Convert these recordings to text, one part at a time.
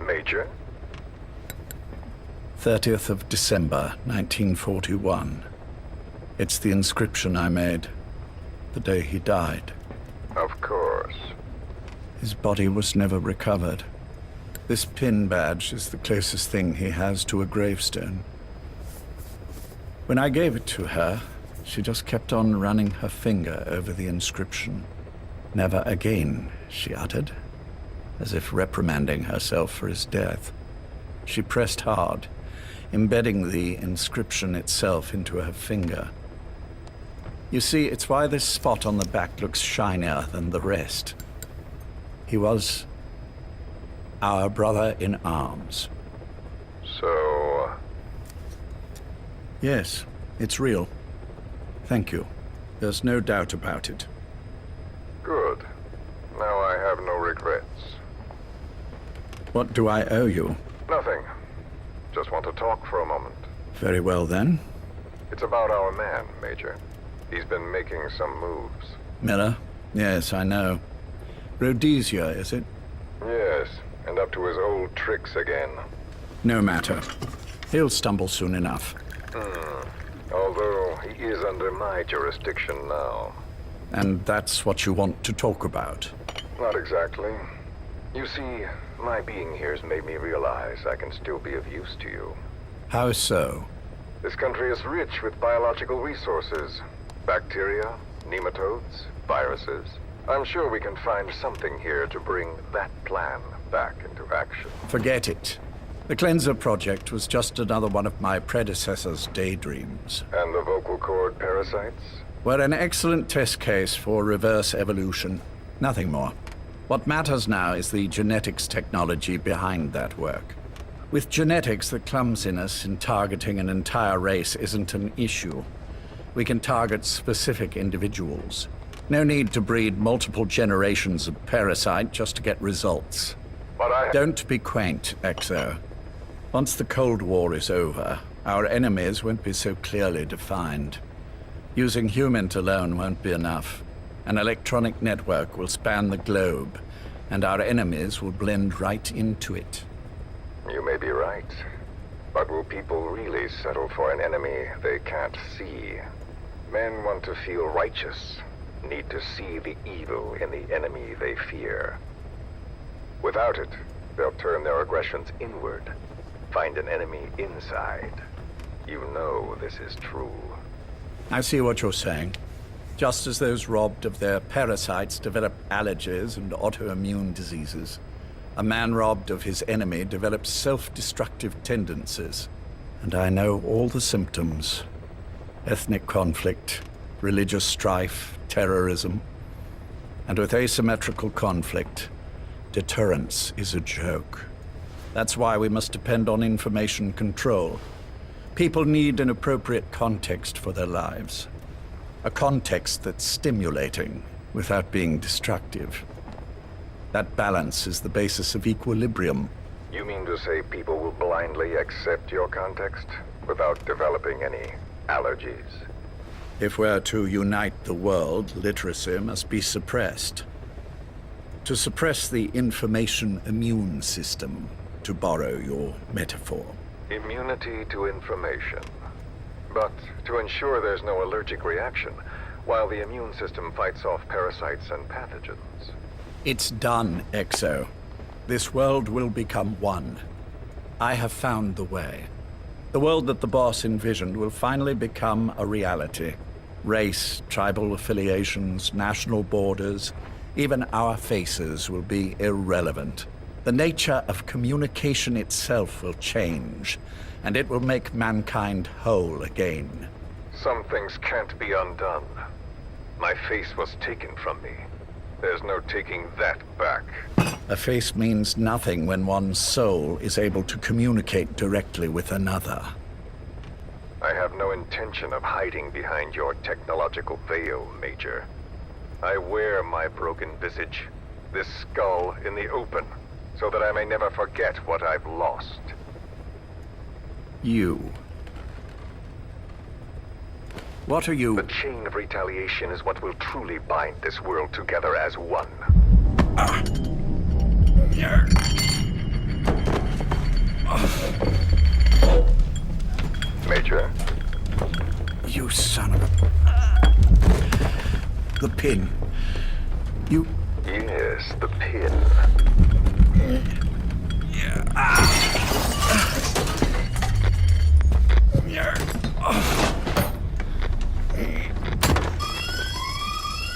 Major? 30th of December, 1941. It's the inscription I made the day he died. Of course. His body was never recovered. This pin badge is the closest thing he has to a gravestone. When I gave it to her, she just kept on running her finger over the inscription. Never again, she uttered, as if reprimanding herself for his death. She pressed hard, embedding the inscription itself into her finger. You see, it's why this spot on the back looks shinier than the rest. He was our brother in arms. So... Yes, it's real. Thank you. There's no doubt about it. Good. Now I have no regrets. What do I owe you? Nothing. Just want to talk for a moment. Very well, then. It's about our man, Major. He's been making some moves. Miller? Yes, I know. Rhodesia, is it? Yes, and up to his old tricks again. No matter. He'll stumble soon enough. Although he is under my jurisdiction now. And that's what you want to talk about? Not exactly. You see, my being here's made me realize I can still be of use to you. How so? This country is rich with biological resources. Bacteria, nematodes, viruses. I'm sure we can find something here to bring that plan back into action. Forget it. The Cleanser Project was just another one of my predecessor's daydreams. And the vocal cord parasites? We're an excellent test case for reverse evolution. Nothing more. What matters now is the genetics technology behind that work. With genetics, the clumsiness in targeting an entire race isn't an issue. We can target specific individuals. No need to breed multiple generations of parasite just to get results. But Don't be quaint, Exo. Once the Cold War is over, our enemies won't be so clearly defined. Using humans alone won't be enough. An electronic network will span the globe, and our enemies will blend right into it. You may be right. But will people really settle for an enemy they can't see? Men want to feel righteous, need to see the evil in the enemy they fear. Without it, they'll turn their aggressions inward, find an enemy inside. You know this is true. I see what you're saying. Just as those robbed of their parasites develop allergies and autoimmune diseases, a man robbed of his enemy develops self-destructive tendencies. And I know all the symptoms. Ethnic conflict, religious strife, terrorism. And with asymmetrical conflict, deterrence is a joke. That's why we must depend on information control. People need an appropriate context for their lives. A context that's stimulating without being destructive. That balance is the basis of equilibrium. You mean to say people will blindly accept your context without developing any allergies? If we're to unite the world, literacy must be suppressed. To suppress the information immune system, to borrow your metaphor. Immunity to information. But to ensure there's no allergic reaction, while the immune system fights off parasites and pathogens. It's done, Exo. This world will become one. I have found the way. The world that the boss envisioned will finally become a reality. Race, tribal affiliations, national borders, even our faces will be irrelevant. The nature of communication itself will change, and it will make mankind whole again. Some things can't be undone. My face was taken from me. There's no taking that back. A face means nothing when one's soul is able to communicate directly with another. I have no intention of hiding behind your technological veil, Major. I wear my broken visage, this skull, in the open, so that I may never forget what I've lost. You. What are you? The chain of retaliation is what will truly bind this world together as one. pin. You... Yes, the pin.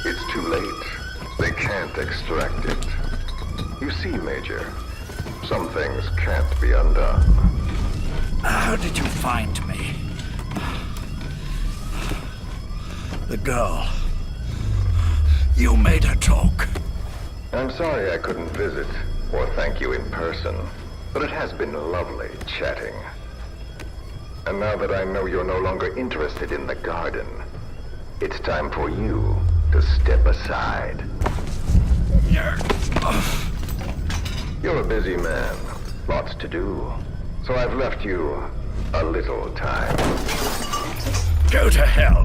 It's too late. They can't extract it. You see, Major, some things can't be undone. How did you find me? The girl. You made her talk. I'm sorry I couldn't visit or thank you in person, but it has been lovely chatting. And now that I know you're no longer interested in the garden, it's time for you to step aside. You're a busy man, lots to do, so I've left you a little time. Go to hell!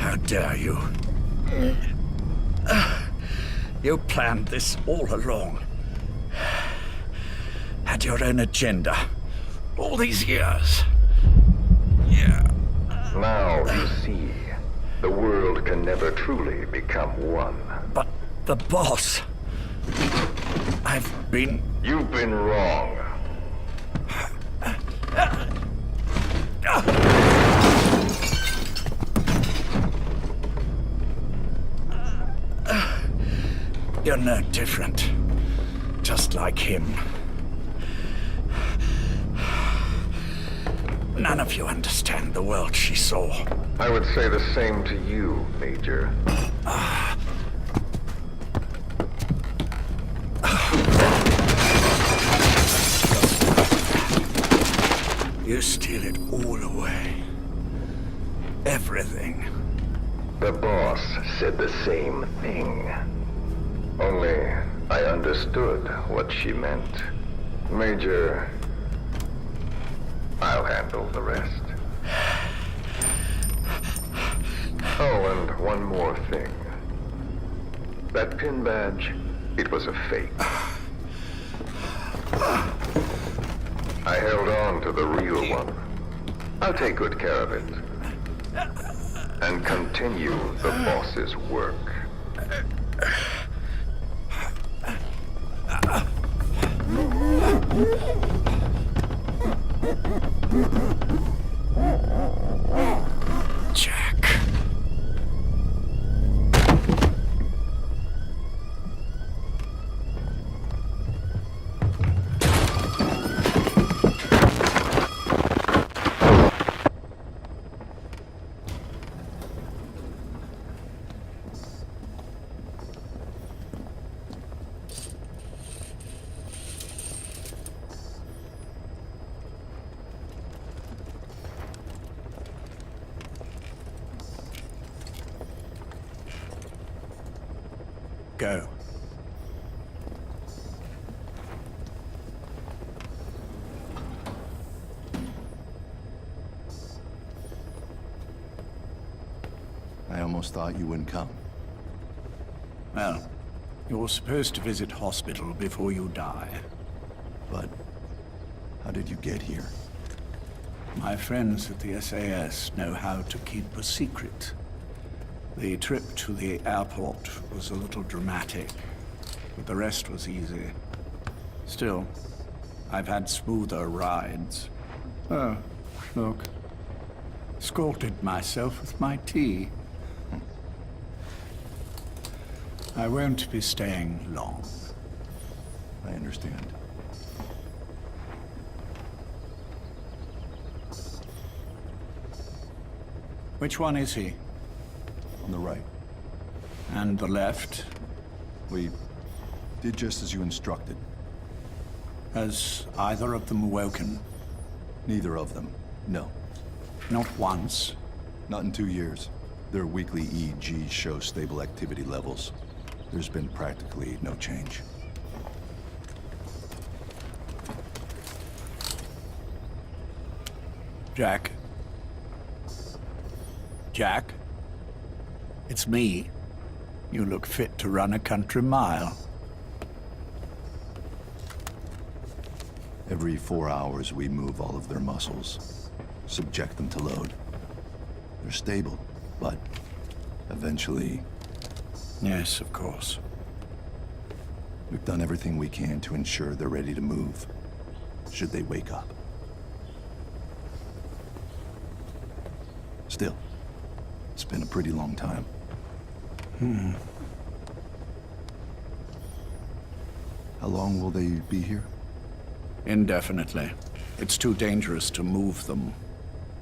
How dare you? You planned this all along. Had your own agenda. All these years. Yeah. Now you see, the world can never truly become one. But the boss... I've been... You've been wrong. You're no different. Just like him. None of you understand the world she saw. I would say the same to you, Major. You steal it all away. Everything. The boss said the same thing. Only I understood what she meant. Major, I'll handle the rest. Oh, and one more thing. That pin badge, it was a fake. I held on to the real one. I'll take good care of it. And continue the boss's work. Jack. Go. I almost thought you wouldn't come. Well, you're supposed to visit hospital before you die. But how did you get here? My friends at the SAS know how to keep a secret. The trip to the airport was a little dramatic, but the rest was easy. Still, I've had smoother rides. Oh, look. Scalded myself with my tea. I won't be staying long. I understand. Which one is he? On the right. And the left? We did just as you instructed. Has either of them awoken? Neither of them. No. Not once. Not in 2 years. Their weekly EEGs show stable activity levels. There's been practically no change. Jack? Jack? It's me. You look fit to run a country mile. Every 4 hours, we move all of their muscles. Subject them to load. They're stable, but Eventually, Yes, of course. we've done everything we can to ensure they're ready to move, should they wake up. Still, it's been a pretty long time. How long will they be here? Indefinitely. It's too dangerous to move them.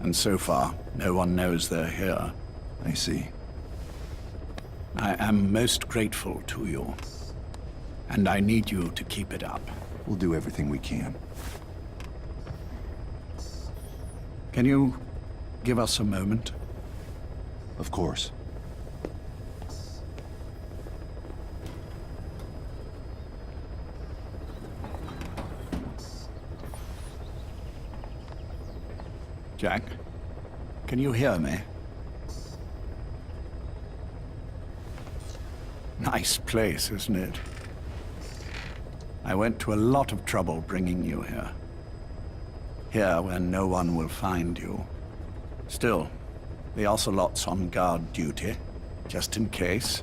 And so far, no one knows they're here. I see. I am most grateful to you. And I need you to keep it up. We'll do everything we can. Can you give us a moment? Of course. Jack, can you hear me? Nice place, isn't it? I went to a lot of trouble bringing you here. Here where no one will find you. Still, the Ocelot's on guard duty, just in case.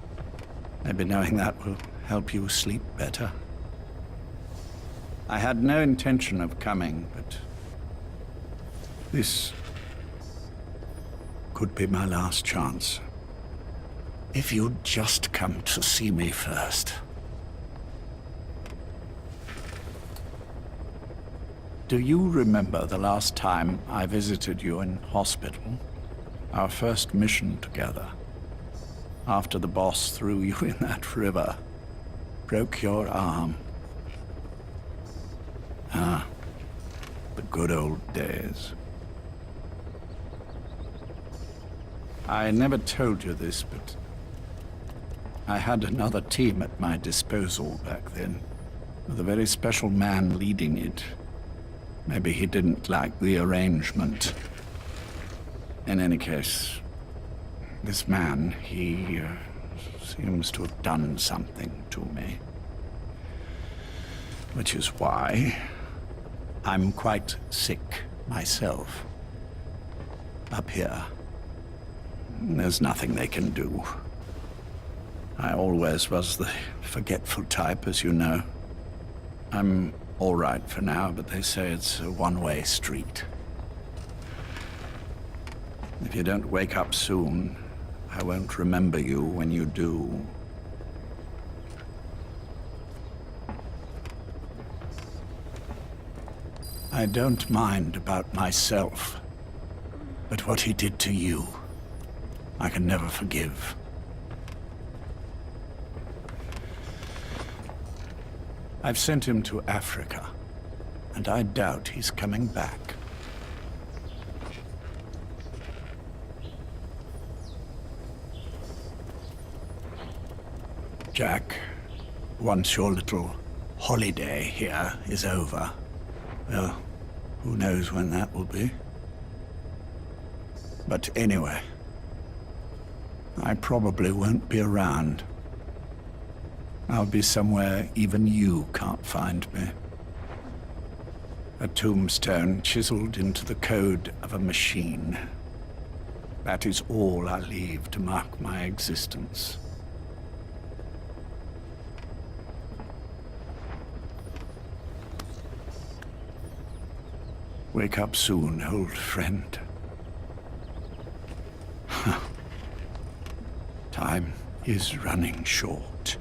Maybe knowing that will help you sleep better. I had no intention of coming, but this could be my last chance. If you'd just come to see me first. Do you remember the last time I visited you in hospital? Our first mission together. After the boss threw you in that river. Broke your arm. Ah, the good old days. I never told you this, but I had another team at my disposal back then, with a very special man leading it. Maybe he didn't like the arrangement. In any case, this man, he seems to have done something to me. Which is why I'm quite sick myself. Up here. There's nothing they can do. I always was the forgetful type, as you know. I'm all right for now, but they say it's a one-way street. If you don't wake up soon, I won't remember you when you do. I don't mind about myself, but what he did to you, I can never forgive. I've sent him to Africa, and I doubt he's coming back. Jack, once your little holiday here is over, well, who knows when that will be? But anyway, I probably won't be around. I'll be somewhere even you can't find me. A tombstone chiseled into the code of a machine. That is all I leave to mark my existence. Wake up soon, old friend. Time is running short.